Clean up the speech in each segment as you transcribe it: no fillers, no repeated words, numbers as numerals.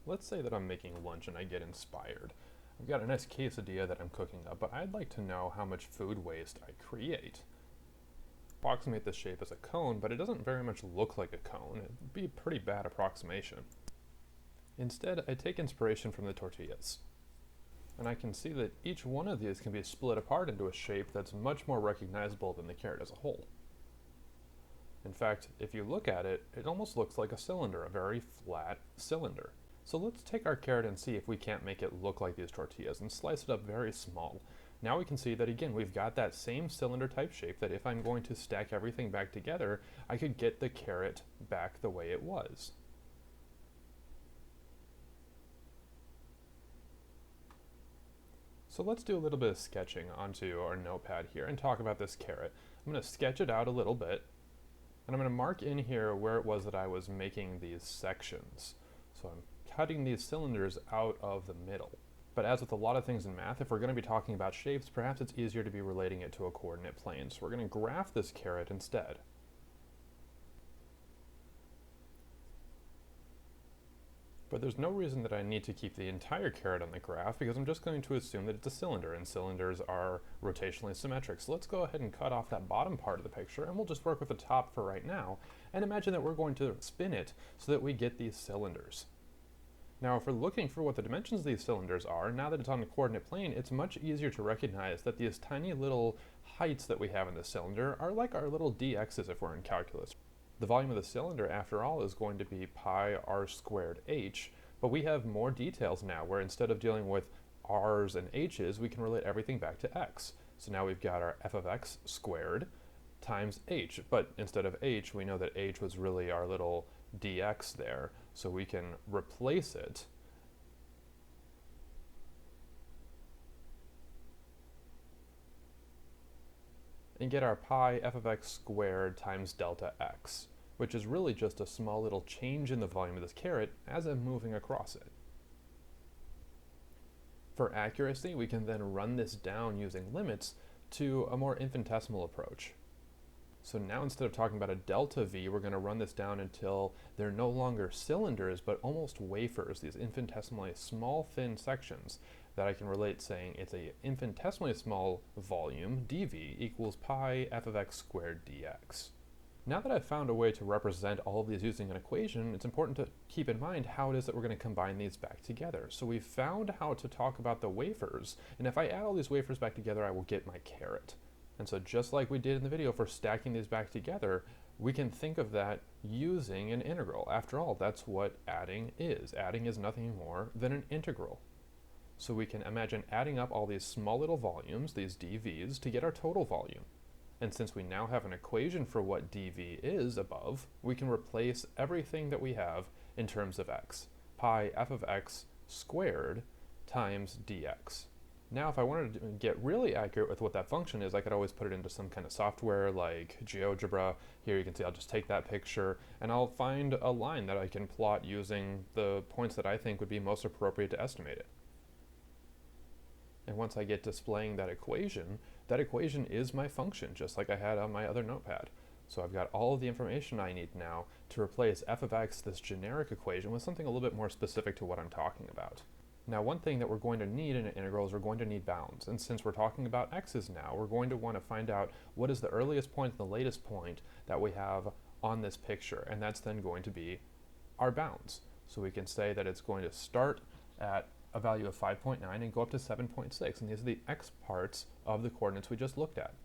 Let's say that I'm making lunch and I get inspired. I've got a nice quesadilla that I'm cooking up, but I'd like to know how much food waste I create. Approximate the shape as a cone, but it doesn't very much look like a cone. It'd be a pretty bad approximation. Instead, I take inspiration from the tortillas. And I can see that each one of these can be split apart into a shape that's much more recognizable than the carrot as a whole. In fact, if you look at it, it almost looks like a cylinder, a very flat cylinder. So let's take our carrot and see if we can't make it look like these tortillas and slice it up very small. Now we can see that again, we've got that same cylinder type shape that if I'm going to stack everything back together, I could get the carrot back the way it was. So let's do a little bit of sketching onto our notepad here and talk about this carrot. I'm going to sketch it out a little bit, and I'm going to mark in here where it was that I was making these sections. So I'm cutting these cylinders out of the middle. But as with a lot of things in math, if we're going to be talking about shapes, perhaps it's easier to be relating it to a coordinate plane. So we're going to graph this carrot instead. But there's no reason that I need to keep the entire carrot on the graph because I'm just going to assume that it's a cylinder, and cylinders are rotationally symmetric. So let's go ahead and cut off that bottom part of the picture, and we'll just work with the top for right now, and imagine that we're going to spin it so that we get these cylinders. Now, if we're looking for what the dimensions of these cylinders are, now that it's on the coordinate plane, it's much easier to recognize that these tiny little heights that we have in the cylinder are like our little dx's if we're in calculus. The volume of the cylinder, after all, is going to be pi r squared h, but we have more details now where instead of dealing with r's and h's, we can relate everything back to x. So now we've got our f of x squared times h, but instead of h, we know that h was really our little dx there, so we can replace it and get our pi f of x squared times delta x, which is really just a small little change in the volume of this carrot as I'm moving across it. For accuracy, we can then run this down using limits to a more infinitesimal approach. So now instead of talking about a delta V, we're going to run this down until they're no longer cylinders, but almost wafers, these infinitesimally small, thin sections that I can relate saying it's a infinitesimally small volume, dV, equals pi f of x squared dx. Now that I've found a way to represent all of these using an equation, it's important to keep in mind how it is that we're going to combine these back together. So we've found how to talk about the wafers, and if I add all these wafers back together, I will get my carrot. And so just like we did in the video for stacking these back together, we can think of that using an integral. After all, that's what adding is. Adding is nothing more than an integral. So we can imagine adding up all these small little volumes, these dv's, to get our total volume. And since we now have an equation for what dv is above, we can replace everything that we have in terms of x. Pi f of x squared times dx. Now, if I wanted to get really accurate with what that function is, I could always put it into some kind of software like GeoGebra. Here you can see I'll just take that picture and I'll find a line that I can plot using the points that I think would be most appropriate to estimate it. And once I get displaying that equation is my function, just like I had on my other notepad. So I've got all of the information I need now to replace f of x, this generic equation, with something a little bit more specific to what I'm talking about. Now, one thing that we're going to need in an integral is we're going to need bounds. And since we're talking about x's now, we're going to want to find out what is the earliest point and the latest point that we have on this picture. And that's then going to be our bounds. So we can say that it's going to start at a value of 5.9 and go up to 7.6. And these are the x parts of the coordinates we just looked at.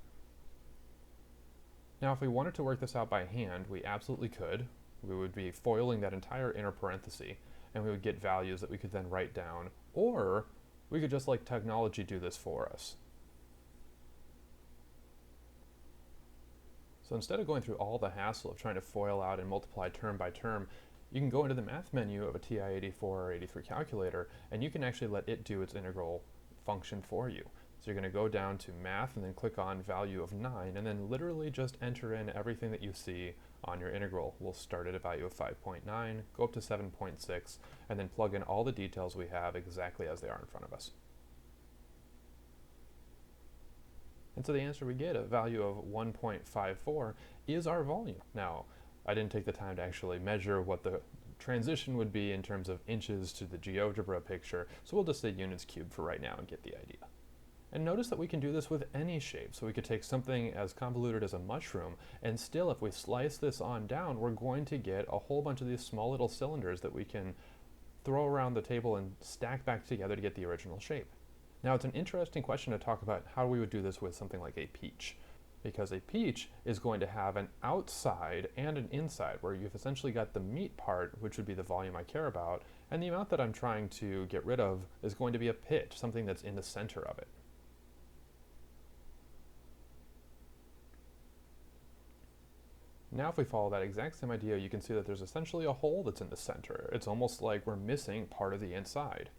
Now, if we wanted to work this out by hand, we absolutely could. We would be foiling that entire inner parenthesis, and we would get values that we could then write down, or we could just let technology do this for us. So instead of going through all the hassle of trying to FOIL out and multiply term by term, you can go into the math menu of a TI-84 or 83 calculator, and you can actually let it do its integral function for you. So you're going to go down to math and then click on value of 9, and then literally just enter in everything that you see on your integral. We'll start at a value of 5.9, go up to 7.6, and then plug in all the details we have exactly as they are in front of us. And so the answer we get, a value of 1.54, is our volume. Now, I didn't take the time to actually measure what the transition would be in terms of inches to the GeoGebra picture, so we'll just say units cubed for right now and get the idea. And notice that we can do this with any shape. So we could take something as convoluted as a mushroom, and still if we slice this on down, we're going to get a whole bunch of these small little cylinders that we can throw around the table and stack back together to get the original shape. Now it's an interesting question to talk about how we would do this with something like a peach, because a peach is going to have an outside and an inside, where you've essentially got the meat part, which would be the volume I care about, and the amount that I'm trying to get rid of is going to be a pit, something that's in the center of it. Now if we follow that exact same idea, you can see that there's essentially a hole that's in the center. It's almost like we're missing part of the inside.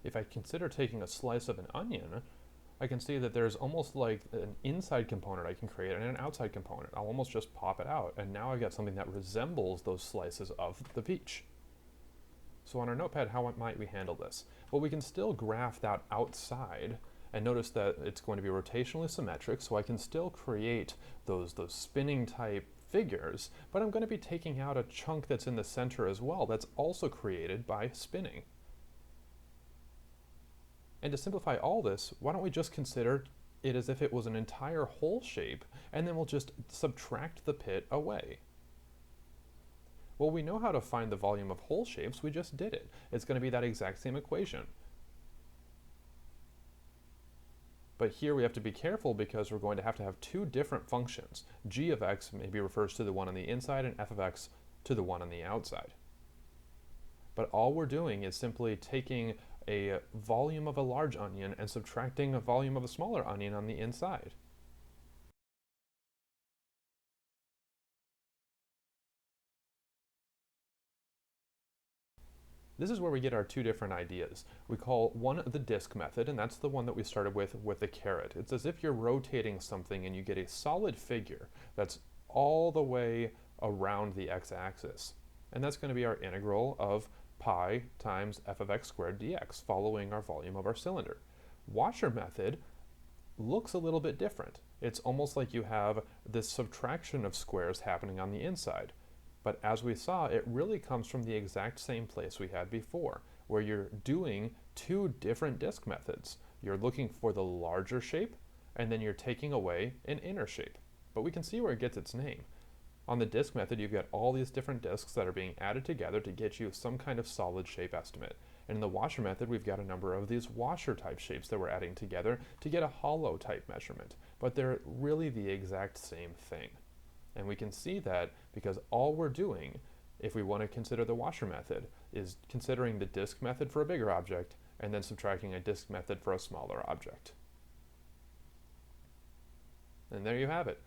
If I consider taking a slice of an onion, I can see that there's almost like an inside component I can create and an outside component. I'll almost just pop it out, and now I've got something that resembles those slices of the peach. So on our notepad, how might we handle this? Well, we can still graph that outside, and notice that it's going to be rotationally symmetric, so I can still create those spinning type figures, but I'm going to be taking out a chunk that's in the center as well that's also created by spinning. And to simplify all this, why don't we just consider it as if it was an entire whole shape, and then we'll just subtract the pit away. Well, we know how to find the volume of whole shapes, we just did it. It's going to be that exact same equation. But here we have to be careful because we're going to have two different functions. G of x maybe refers to the one on the inside and f of x to the one on the outside. But all we're doing is simply taking a volume of a large onion and subtracting a volume of a smaller onion on the inside. This is where we get our two different ideas. We call one the disk method, and that's the one that we started with the caret. It's as if you're rotating something and you get a solid figure that's all the way around the x-axis. And that's going to be our integral of pi times f of x squared dx, following our volume of our cylinder. Washer method looks a little bit different. It's almost like you have this subtraction of squares happening on the inside. But as we saw, it really comes from the exact same place we had before, where you're doing two different disk methods. You're looking for the larger shape, and then you're taking away an inner shape. But we can see where it gets its name. On the disk method, you've got all these different disks that are being added together to get you some kind of solid shape estimate. And in the washer method, we've got a number of these washer type shapes that we're adding together to get a hollow type measurement. But they're really the exact same thing. And we can see that because all we're doing, if we want to consider the washer method, is considering the disk method for a bigger object and then subtracting a disk method for a smaller object. And there you have it.